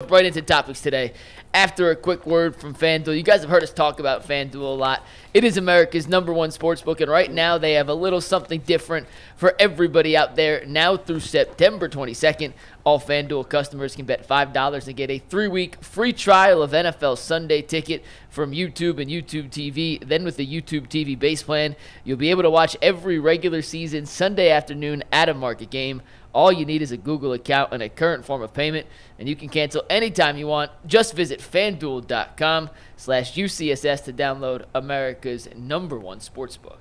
Right into topics today. After a quick word from FanDuel, you guys have heard us talk about FanDuel a lot. It is America's #1 sportsbook, and right now they have a little something different for everybody out there. Now through September 22nd, all FanDuel customers can bet $5 and get a 3-week free trial of NFL Sunday Ticket from YouTube and YouTube TV. Then with the YouTube TV base plan, you'll be able to watch every regular season Sunday afternoon at a market game. All you need is a Google account and a current form of payment, and you can cancel anytime you want. Just visit FanDuel.com/UCSS to download America's #1 sportsbook.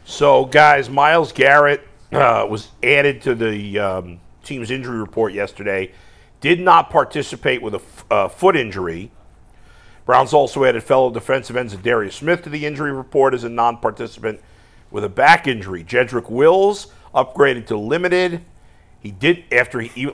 So, guys, Myles Garrett was added to the team's injury report yesterday. Did not participate with a foot injury. Browns also added fellow defensive end Zadarius Smith to the injury report as a non-participant with a back injury. Jedrick Wills upgraded to limited. He did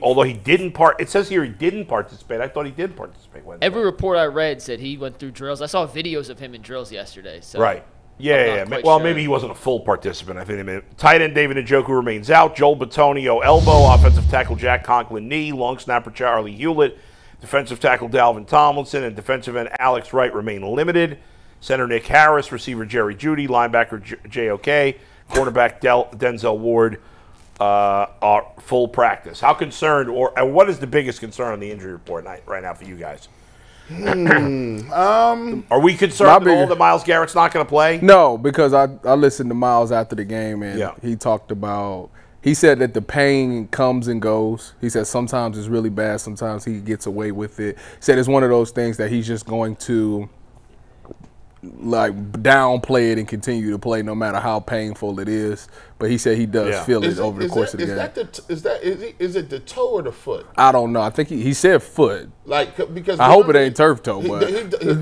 although he didn't it says here he didn't participate. I thought he did participate Wednesday. Every report I read said he went through drills. I saw videos of him in drills yesterday. So right. Yeah. Well, sure. Maybe he wasn't a full participant. I think tight end David Njoku remains out. Joel Bitonio elbow, offensive tackle Jack Conklin knee, long snapper Charlie Hewlett, defensive tackle Dalvin Tomlinson, and defensive end Alex Wright remain limited. Center Nick Harris, receiver Jerry Jeudy, linebacker JOK, cornerback Denzel Ward are full practice. How concerned, and what is the biggest concern on the injury report right now for you guys? Are we concerned at all that Myles Garrett's not going to play? No, because I listened to Myles after the game, and he talked about, he said that the pain comes and goes. He said sometimes it's really bad, sometimes he gets away with it. He said it's one of those things that he's just going to like downplay it and continue to play no matter how painful it is. But he said he does feel it over the course of the game. Is it the toe or the foot? I don't know. I think he said foot. Like, because I hope it ain't turf toe, but if it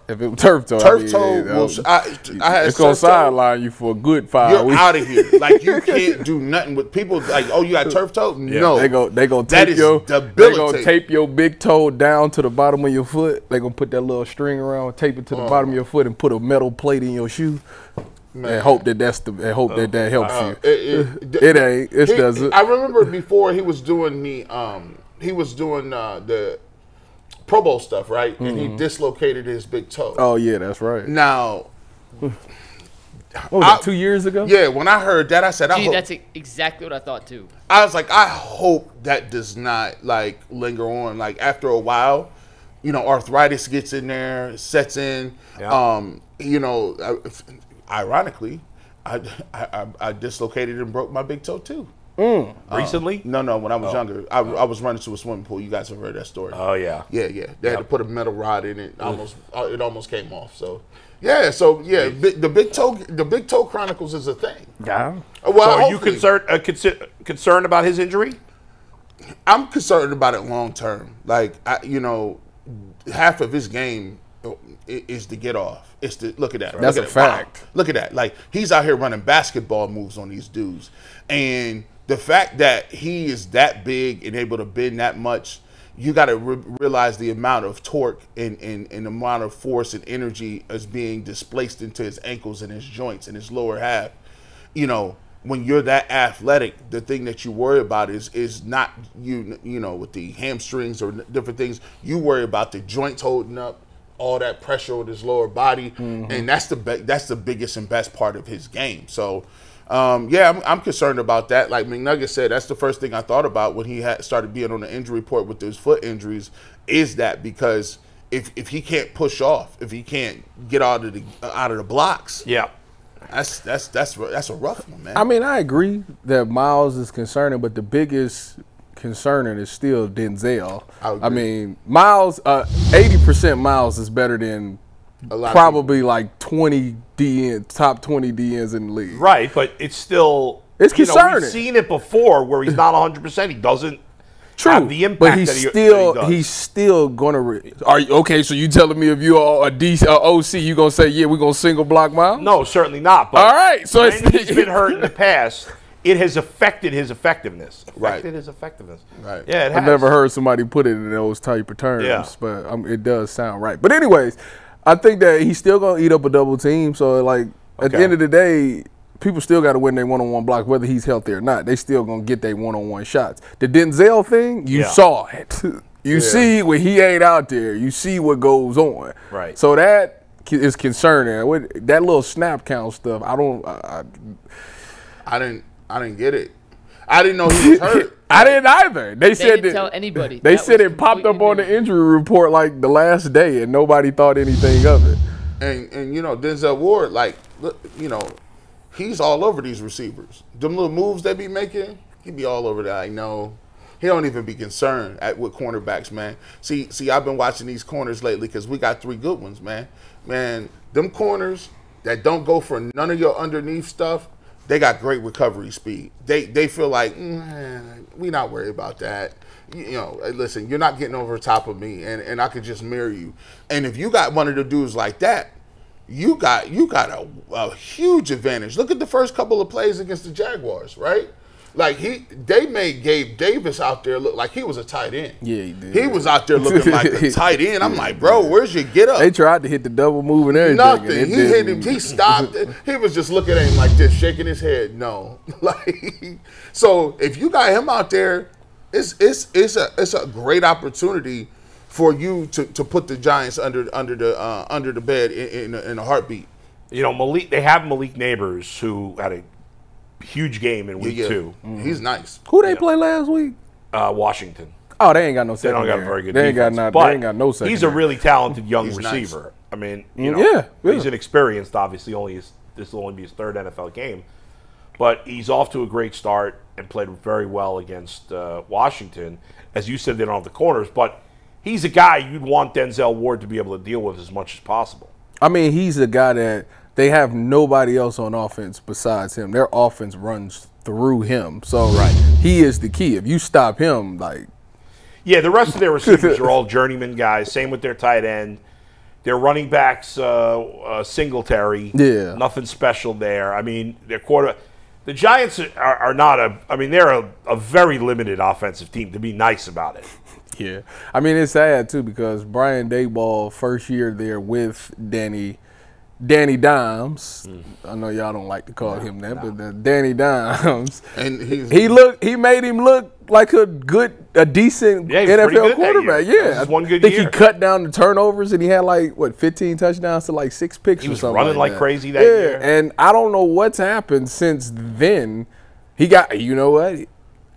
was turf toe, it's gonna sideline you for a good 5 weeks. You're out of here. Like, you can't do nothing with people. Like, oh, you got turf toe? No, they gonna tape your big toe down to the bottom of your foot. They gonna put that little string around, tape it to the bottom of your foot, and put a metal plate in your shoe. Man. And hope that that helps you. It ain't. It doesn't. I remember before he was doing the Pro Bowl stuff, right? And he dislocated his big toe. Oh yeah, that's right. Now, what was it, 2 years ago? Yeah, when I heard that, I said, that's exactly what I thought too. I was like, I hope that does not like linger on. Like, after a while, arthritis gets in there, sets in. Yeah. Ironically, I dislocated and broke my big toe too. Recently? No. When I was younger, I was running to a swimming pool. You guys have heard that story. Oh yeah. Yeah. They had to put a metal rod in it. It almost came off. So the big toe chronicles is a thing. Yeah. Well, so are you concerned about his injury? I'm concerned about it long term. Like, half of his game is to get off. It's to look at that. That's a fact. Wow. Look at that. Like, he's out here running basketball moves on these dudes, and the fact that he is that big and able to bend that much, you got to realize the amount of torque and the amount of force and energy is being displaced into his ankles and his joints and his lower half. When you're that athletic, the thing that you worry about is not with the hamstrings or different things. You worry about the joints holding up, all that pressure on his lower body, and that's the biggest and best part of his game. So, I'm concerned about that. Like McNugget said, that's the first thing I thought about when he had started being on the injury report with those foot injuries. Is that because if he can't push off, if he can't get out of the blocks, that's a rough one, man. I mean, I agree that Myles is concerning, but the biggest concerning is still Denzel. I mean, Myles, 80% Myles is better than probably like 20 top 20 DNs in the league. Right, but it's concerning. We've seen it before where he's not 100%. He doesn't have the impact but he's still gonna. Are you okay? So you telling me if you are a OC, you gonna say you gonna single block Myles? No, certainly not. But all right, so he's been hurt in the past. It has affected his effectiveness. Right. Yeah, I've never heard somebody put it in those type of terms, but it does sound right. But anyways, I think that he's still going to eat up a double team. So, at the end of the day, people still got to win their one-on-one block, whether he's healthy or not. They still going to get their one-on-one shots. The Denzel thing, you saw it. You see when he ain't out there. You see what goes on. Right. So that is concerning. With that little snap count stuff, I didn't get it. I didn't know he was hurt. I didn't either. They said didn't tell anybody. They said it popped up on the injury report like the last day, and nobody thought anything of it. And you know, Denzel Ward, like, you know, he's all over these receivers. Them little moves they be making, he be all over that. I know. He don't even be concerned with cornerbacks, man. See, I've been watching these corners lately because we got 3 good ones, man. Man, them corners that don't go for none of your underneath stuff, they got great recovery speed. They feel like, we not worried about that. You know, listen, you're not getting over top of me, and I could just mirror you. And if you got one of the dudes like that, you got a huge advantage. Look at the first couple of plays against the Jaguars, right? Like they made Gabe Davis out there look like he was a tight end. Yeah, he did. He was out there looking like a tight end. I'm like, bro, where's your get up? They tried to hit the double move and everything. Nothing. He hit him. He stopped. He was just looking at him like this, shaking his head. No, like, so if you got him out there, it's a great opportunity for you to put the Giants under the bed in a heartbeat. You know, they have Malik Neighbors, who had a huge game in week 2. He's nice. Who they play last week? Washington. Oh, they ain't got no They secondary. don't got a very good They ain't defense. got no secondary. He's a really talented young He's receiver. nice. I mean, you know, yeah. He's inexperienced, obviously. This will only be his 3rd NFL game. But he's off to a great start and played very well against Washington. As you said, they don't have the corners, but he's a guy you'd want Denzel Ward to be able to deal with as much as possible. I mean, he's a guy that they have nobody else on offense besides him. Their offense runs through him. So he is the key. If you stop him, like... Yeah, the rest of their receivers are all journeyman guys. Same with their tight end. Their running backs, Singletary. Yeah. Nothing special there. I mean, their the Giants are not they're a very limited offensive team, to be nice about it. Yeah. I mean, it's sad, too, because Brian Daboll, first year there with Danny Dimes. I know y'all don't like to call him that, but Danny Dimes. And he made him look like a decent NFL quarterback. Yeah, one good I think year. He cut down the turnovers and he had 15 touchdowns to 6 picks. He was or something running like that. crazy that year. And I don't know what's happened since then. He got, you know what?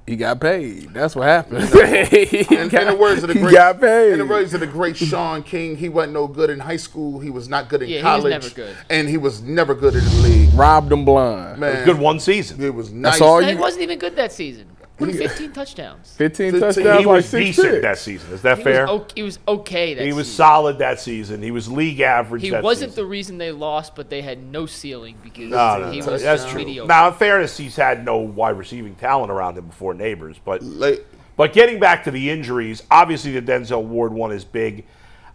He got paid. That's what happened. In the words of the great Sean King, he wasn't no good in high school. He was not good in college. He was never good. And he was never good in the league. Robbed him blind. Man, it was good one season. It was nice. That's all He wasn't even good that season. 15 touchdowns. 15 touchdowns. He was 6 decent picks. that season. Is that fair? He was okay that season. He was solid that season. He was league average. He that wasn't season. the reason they lost, but they had no ceiling because he was that's true. mediocre. Now, in fairness, he's had no wide receiving talent around him before Neighbors. But getting back to the injuries, obviously the Denzel Ward one is big.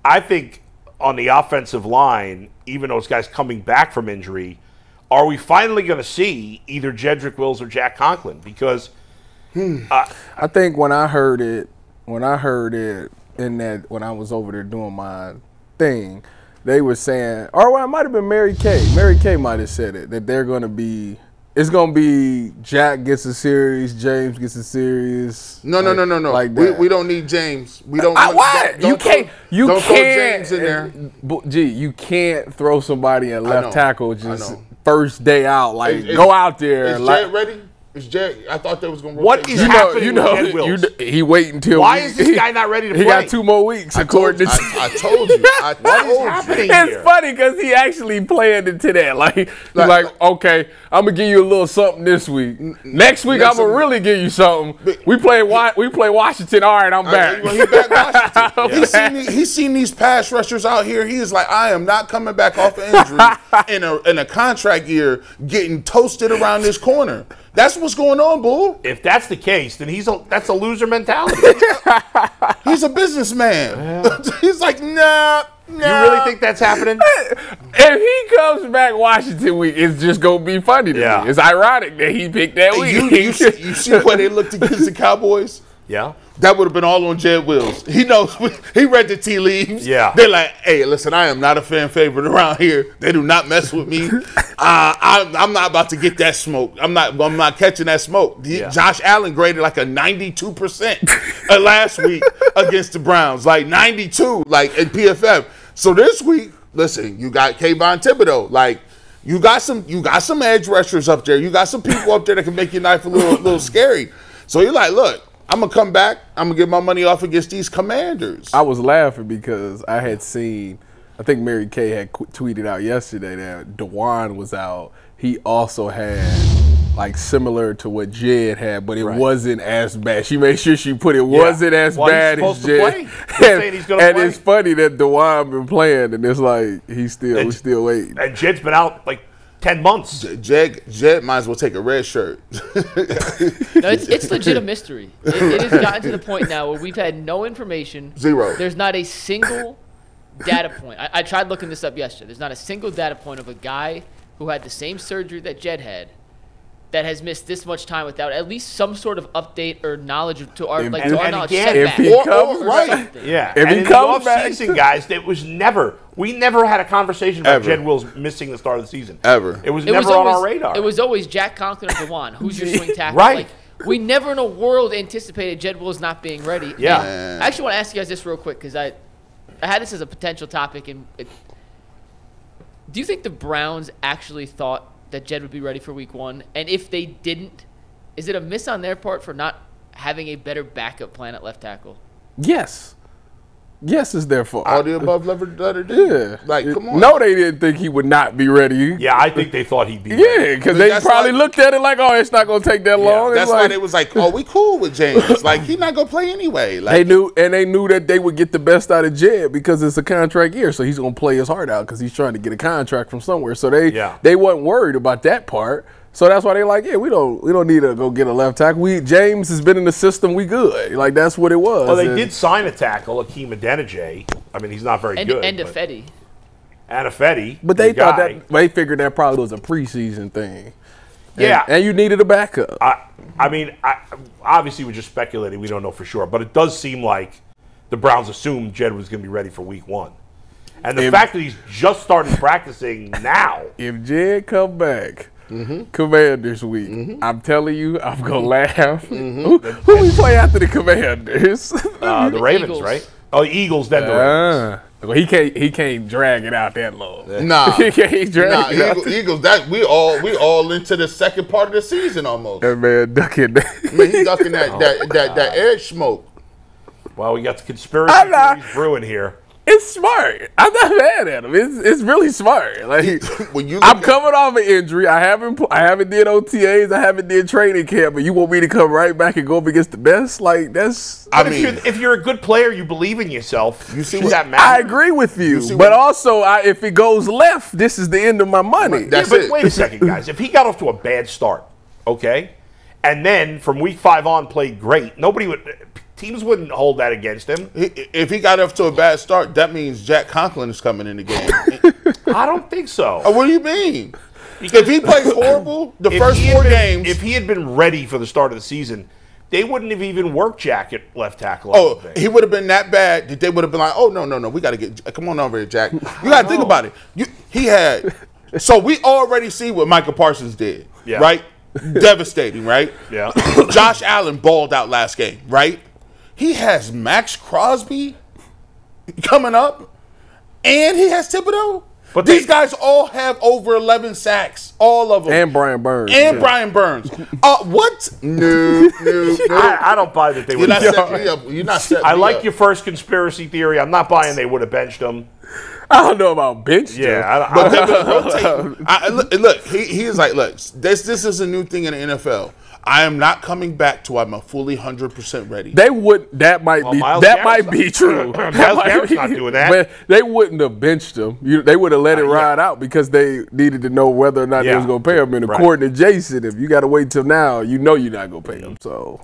I think on the offensive line, even those guys coming back from injury, are we finally going to see either Jedrick Wills or Jack Conklin? Because I think when I heard it when I was over there doing my thing, they were saying, or well, it might have been Mary Kay. Mary Kay might have said it, that they're going to be, it's going to be Jack gets a series, James gets a series. No. Like that. We don't need James. We don't. What? Don't throw James in there. You can't throw somebody in left tackle just know. first day out. Go out there. Is Jared ready? Is Jared? I thought they was going to what is happening with Jed Wills? He wait until. Why is this guy not ready to play? He got 2 more weeks. I told you. What is happening here? It's funny because he actually playing into that. Like, okay, I'm gonna give you a little something this week. Next week, I'm gonna really give you something. We play Washington. All right, I'm back. Well, he back Washington. He's seen these pass rushers out here. He is like, I am not coming back off an injury in a contract year, getting toasted around this corner. That's what's going on, bull. If that's the case, then that's a loser mentality. He's a businessman. Yeah. He's like, nah. You really think that's happening? If he comes back Washington week, it's just going to be funny to me. It's ironic that he picked that week. You see where they looked against the Cowboys? Yeah. that would have been all on Jed Wills. He knows. He read the tea leaves. Yeah. They're like, hey, listen, I am not a fan favorite around here. They do not mess with me. I'm not about to get that smoke. I'm not catching that smoke. Yeah. Josh Allen graded like a 92% last week against the Browns, like 92, like in PFF. So this week, listen, you got Kayvon Thibodeau, like. You got some edge rushers up there. You got some people up there that can make your life a little scary. So you're like, look, I'm gonna come back. I'm gonna get my money off against these Commanders. I was laughing because I had seen, I think Mary Kay had tweeted out yesterday that DeJuan was out. He also had like similar to what Jed had, but it wasn't as bad. She made sure she put it wasn't as bad as Jed. And it's funny that DeJuan been playing, and it's like we still waiting. And Jed's been out like 10 months. Jed might as well take a red shirt. No, it's legit a mystery. It has gotten to the point now where we've had no information. Zero. There's not a single data point. I tried looking this up yesterday. There's not a single data point of a guy who had the same surgery that Jed had that has missed this much time without at least some sort of update or knowledge to our knowledge. If he comes right, yeah. If he comes back, season, guys, we never had a conversation about Jed Wills missing the start of the season. Ever. It was never on our radar. It was always Jack Conklin or DeJuan. Who's your swing tackle? Right. Like, we never in a world anticipated Jed Wills not being ready. Yeah. And I actually want to ask you guys this real quick because I had this as a potential topic. And do you think the Browns actually thought that Jed would be ready for week 1? And if they didn't, is it a miss on their part for not having a better backup plan at left tackle? Yes. Yes, is their fault. All the above letter D. Yeah. Like, come on. No, they didn't think he would not be ready. Yeah, I think they thought he'd be ready. Yeah, because they probably looked at it like, oh, it's not going to take that long. That's why they was like, oh, we cool with James. Like, he's not going to play anyway. Like, they knew that they would get the best out of Jed because it's a contract year, so he's going to play his heart out because he's trying to get a contract from somewhere. So they wasn't worried about that part. So that's why they're like, yeah, we don't need to go get a left tackle. James has been in the system. We good. Like, that's what it was. Well, they did sign a tackle, Akeem Adeniji. I mean, he's not very good. And Afedi. And Afedi. But they they figured that probably was a preseason thing. Yeah. And you needed a backup. I mean, obviously we're just speculating. We don't know for sure. But it does seem like the Browns assumed Jed was going to be ready for week 1. And the fact that he's just started practicing now. If Jed come back, Commanders week, I'm telling you, I'm going to laugh. Who we play after the Commanders? The Ravens, Eagles. Right? Oh, the Eagles, then the Ravens. Well, he can't drag it out that long. Nah, he can't drag it out. Eagles. That we all into the second part of the season almost. That man ducking. He's ducking that edge smoke. Well, we got the conspiracy theories brewing here. It's smart. I'm not mad at him. It's really smart. Like when I'm coming off an injury. I haven't did OTAs. I haven't did training camp. But you want me to come right back and go up against the best? Like that's. If you're a good player, you believe in yourself. You see what that matters. I agree with you, but also if it goes left, this is the end of my money. That's but it. Wait a second, guys. If he got off to a bad start, okay, and then from week 5 on played great, teams wouldn't hold that against him. If he got off to a bad start, that means Jack Conklin is coming in the game. I don't think so. What do you mean? If he plays horrible, the first 4 games. If he had been ready for the start of the season, they wouldn't have even worked Jack at left tackle. He would have been that bad that they would have been like, oh, no, we got to come on over here, Jack. You got to think about it. So we already see what Michael Parsons did, right? Devastating, right? Yeah. Josh Allen balled out last game, right? He has Max Crosby coming up, and he has Thibodeau. But these guys all have over 11 sacks, all of them. And Brian Burns. Brian Burns. What? No. I don't buy that they would. You're not setting me up. I like your first conspiracy theory. I'm not buying they would have benched him. I don't know about bench. Yeah, but they're going to rotate. Look, he's like, look, this is a new thing in the NFL. I am not coming back till I'm a fully 100% ready. They would. That might be true. Myles Garrett's not doing that. But they wouldn't have benched him. They would have let it ride out because they needed to know whether or not they was going to pay him. And according to Jason, if you got to wait till now, you know you're not going to pay him. So